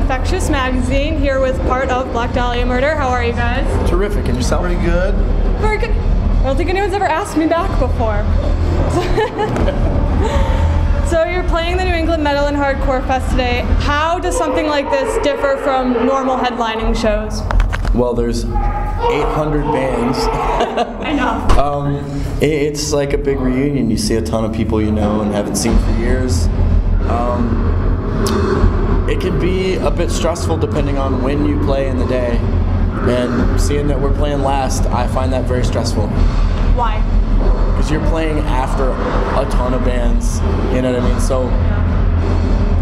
Infectious Magazine, here with part of Black Dahlia Murder. How are you guys? Terrific, and yourself? Pretty good. Very good. I don't think anyone's ever asked me back before. So you're playing the New England Metal and Hardcore Fest today. How does something like this differ from normal headlining shows? Well, there's 800 bands. I know. It's like a big reunion. You see a ton of people you know and haven't seen for years. It can be a bit stressful depending on when you play in the day. And seeing that we're playing last, I find that very stressful. Why? Because you're playing after a ton of bands, you know what I mean? So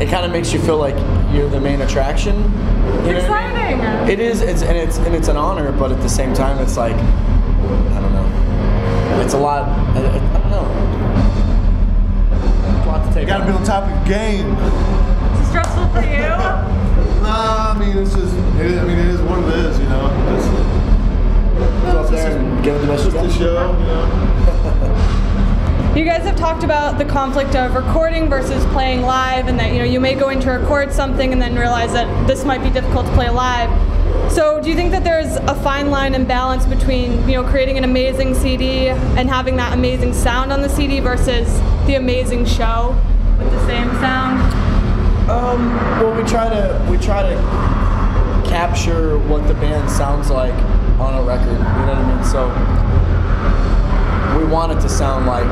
it kind of makes you feel like you're the main attraction. You know exciting. What I mean? It is, it's an honor, but at the same time, it's like, I don't know. It's a lot. I don't know. It's a lot to take. You gotta be on top of your game. Is it stressful for you? Nah, I mean, it's just, it is what it is, you know. Go up there and give it the best you Just can. a show, you know. You guys have talked about the conflict of recording versus playing live, and that you may go in to record something and then realize that this might be difficult to play live. So do you think that there's a fine line and balance between creating an amazing CD and having that amazing sound on the CD versus the amazing show with the same sound? Well, we try to capture what the band sounds like on a record. You know what I mean? So we want it to sound like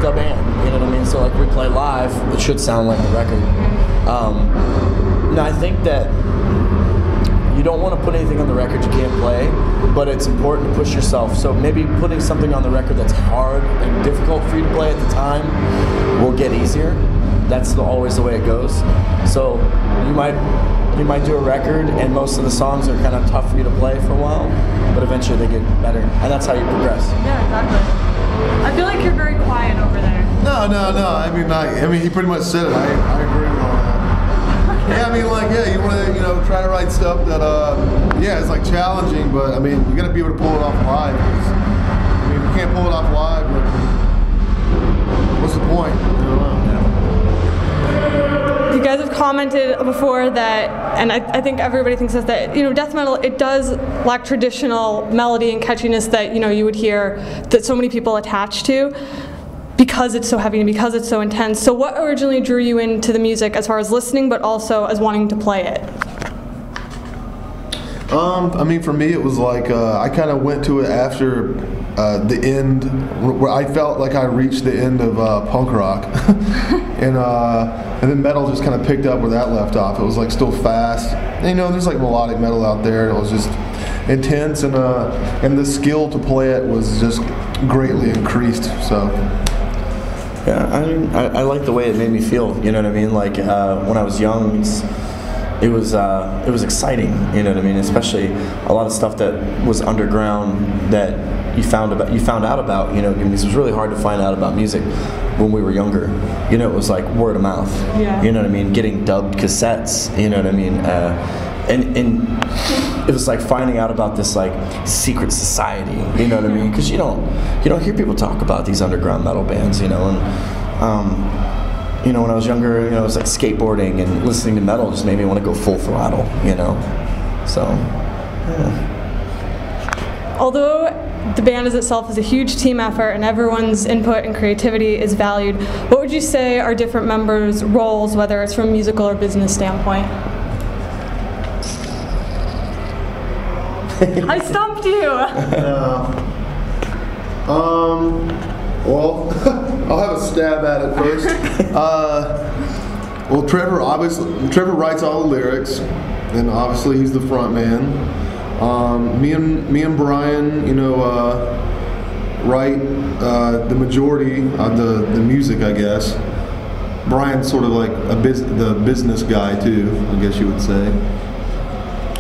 the band. You know what I mean? So like we play live, it should sound like the record. I think that you don't want to put anything on the record you can't play, but it's important to push yourself. So maybe putting something on the record that's hard and difficult for you to play at the time will get easier. That's always the way it goes. So you might do a record and most of the songs are kind of tough for you to play for a while, but eventually they get better, and that's how you progress. Yeah, exactly. I feel like you're very quiet over there. No. I mean, he pretty much said it. I agree with all that. Yeah, I mean, you want to, try to write stuff that, it's like challenging, but I mean, you got to be able to pull it off live. I mean, if you can't pull it off live, what's the point? You guys have commented before that, and I think everybody thinks this, that death metal, it does lack traditional melody and catchiness that you would hear that so many people attach to, because it's so heavy and because it's so intense. So what originally drew you into the music as far as listening, but also as wanting to play it? I mean, for me, it was like I kind of went to it after the end, where I felt like I reached the end of punk rock, and then metal just kind of picked up where that left off. It was like still fast. And, there's like melodic metal out there. It was just intense, and the skill to play it was just greatly increased. So. Yeah, I mean, I like the way it made me feel. You know what I mean? Like when I was young, it was exciting. You know what I mean? Especially a lot of stuff that was underground that you found out about. Because it was really hard to find out about music when we were younger. It was like word of mouth. Yeah. You know what I mean? Getting dubbed cassettes. You know what I mean? And it was like finding out about this like secret society. You know what I mean? Because you don't hear people talk about these underground metal bands. And when I was younger, it was like skateboarding and listening to metal just made me want to go full throttle. So yeah. Although the band as itself is a huge team effort and everyone's input and creativity is valued, what would you say are different members' roles, whether it's from a musical or business standpoint? I stumped you! Well, I'll have a stab at it first. Well, Trevor writes all the lyrics, and obviously he's the front man. Me and Brian, write the majority of the music, I guess. Brian's sort of like the business guy too, I guess you would say.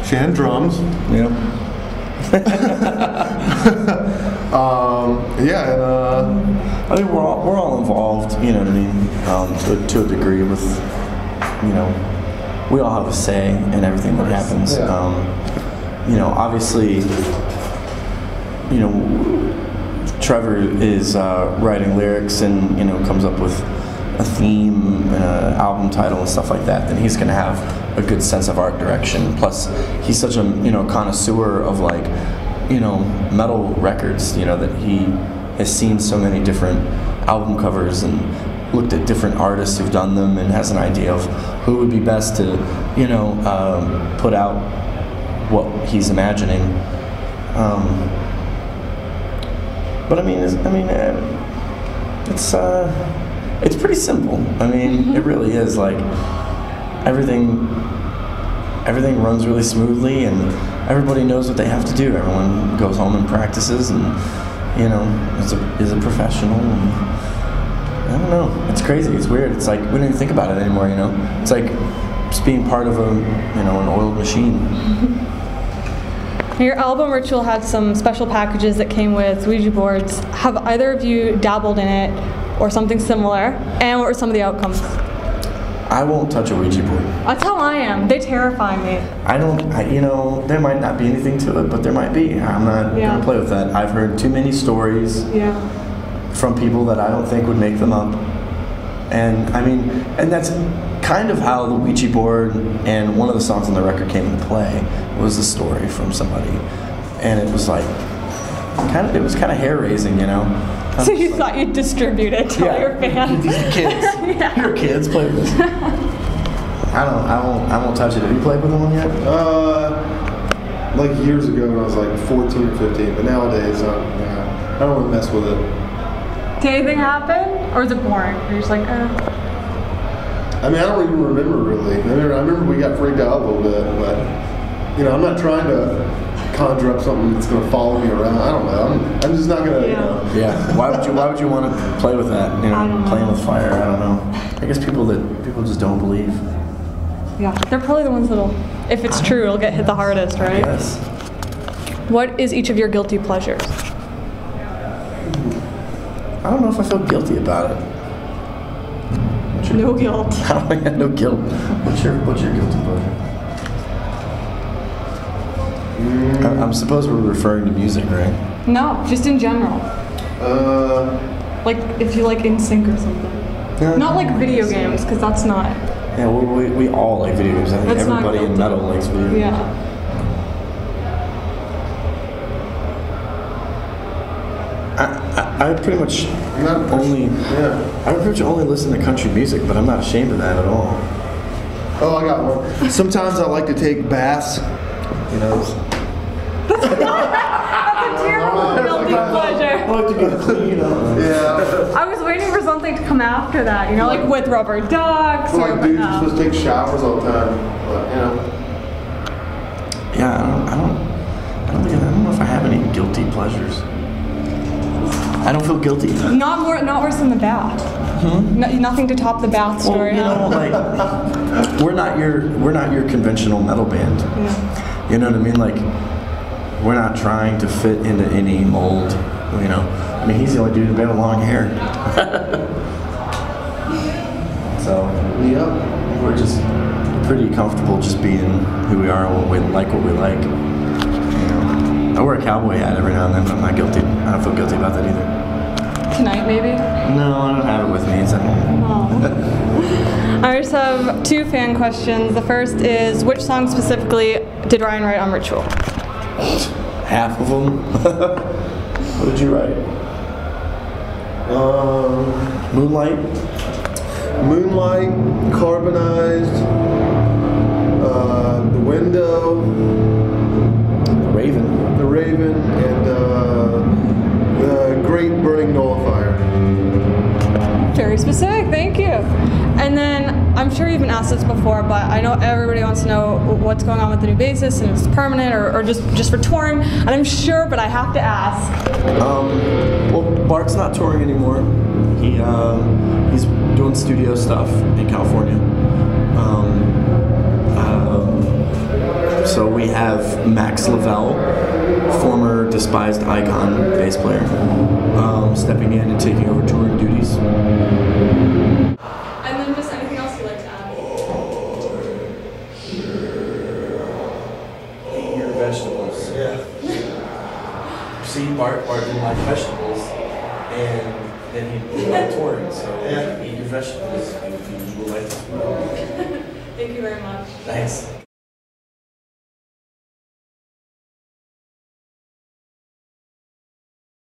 Shannon drums. Yeah. I think we're all involved, you know what I mean, to a degree with, we all have a say in everything that happens. Yeah. Obviously, Trevor is writing lyrics and, comes up with a theme, album title, and stuff like that, then he's going to have a good sense of art direction. Plus, he's such a connoisseur of like metal records. That he has seen so many different album covers and looked at different artists who've done them and has an idea of who would be best to put out what he's imagining. But it's pretty simple. It really is. Like everything runs really smoothly, and everybody knows what they have to do. Everyone goes home and practices, and is a professional. And I don't know. It's crazy. It's weird. It's like we don't even think about it anymore. It's like just being part of an oiled machine. Your album Ritual had some special packages that came with Ouija boards. Have either of you dabbled in it or something similar? And what were some of the outcomes? I won't touch a Ouija board. That's how I am. They terrify me. There might not be anything to it, but there might be. I'm not going to play with that. I've heard too many stories from people that I don't think would make them up. And that's kind of how the Ouija board and one of the songs on the record came into play. Was a story from somebody, and it was like kind of hair-raising, So you thought you'd distribute it to all your fans? These kids, your kids play with this. I won't touch it. Have you played with them yet? Like years ago when I was like 14 or 15, but nowadays I don't want to mess with it. Did anything happen, or is it boring? You're just like, I don't even remember really. I remember we got freaked out a little bit, but I'm not trying to conjure up something that's going to follow me around. I don't know. I'm just not going to. Yeah. Why would you want to play with that? Playing with fire. I don't know. I guess people just don't believe. Yeah, they're probably the ones that'll, if it's true, it'll get hit the hardest, right? Yes. What is each of your guilty pleasures? I don't know if I feel guilty about it. No guilt. No guilt. What's your guilty pleasure? I suppose we're referring to music, right? No, just in general. Like if you like NSYNC or something. Not like video games, because that's not. Yeah, we all like video games. I think everybody in metal likes video games. Yeah. I pretty much only listen to country music, but I'm not ashamed of that at all. Oh, I got one. Sometimes I like to take baths. That's a terrible guilty pleasure. I like to get clean. Yeah. I was waiting for something to come after that. Like with rubber ducks. Like dudes are supposed to take showers all the time, but Yeah, I don't know if I have any guilty pleasures. I don't feel guilty. Not worse than the bath. Nothing to top the bath story. We're not your conventional metal band. Yeah. You know what I mean? Like, we're not trying to fit into any mold. He's the only dude who had long hair. So we're just pretty comfortable just being who we are and what we like. I wear a cowboy hat every now and then, but I'm not guilty. I don't feel guilty about that either. Tonight, maybe? No, I don't have it with me. It's at home. I just have two fan questions. The first is, which song specifically did Ryan write on Ritual? Half of them. What did you write? Moonlight, Carbonized, The Window, The Raven, and The Great Burning Nullifier. Very specific, thank you. And then, I'm sure you've been asked this before, but I know everybody wants to know what's going on with the new bassist, and if it's permanent or just for touring. And I'm sure, but I have to ask. Well, Bart's not touring anymore. He's doing studio stuff in California. So we have Max Lavelle, former Despised Icon bass player, stepping in and taking over touring duties. And then just anything else you'd like to add? Eat your vegetables. Yeah. See, Bart didn't like vegetables, and then he liked touring, so eat your vegetables, you will like it. Thank you very much. Thanks.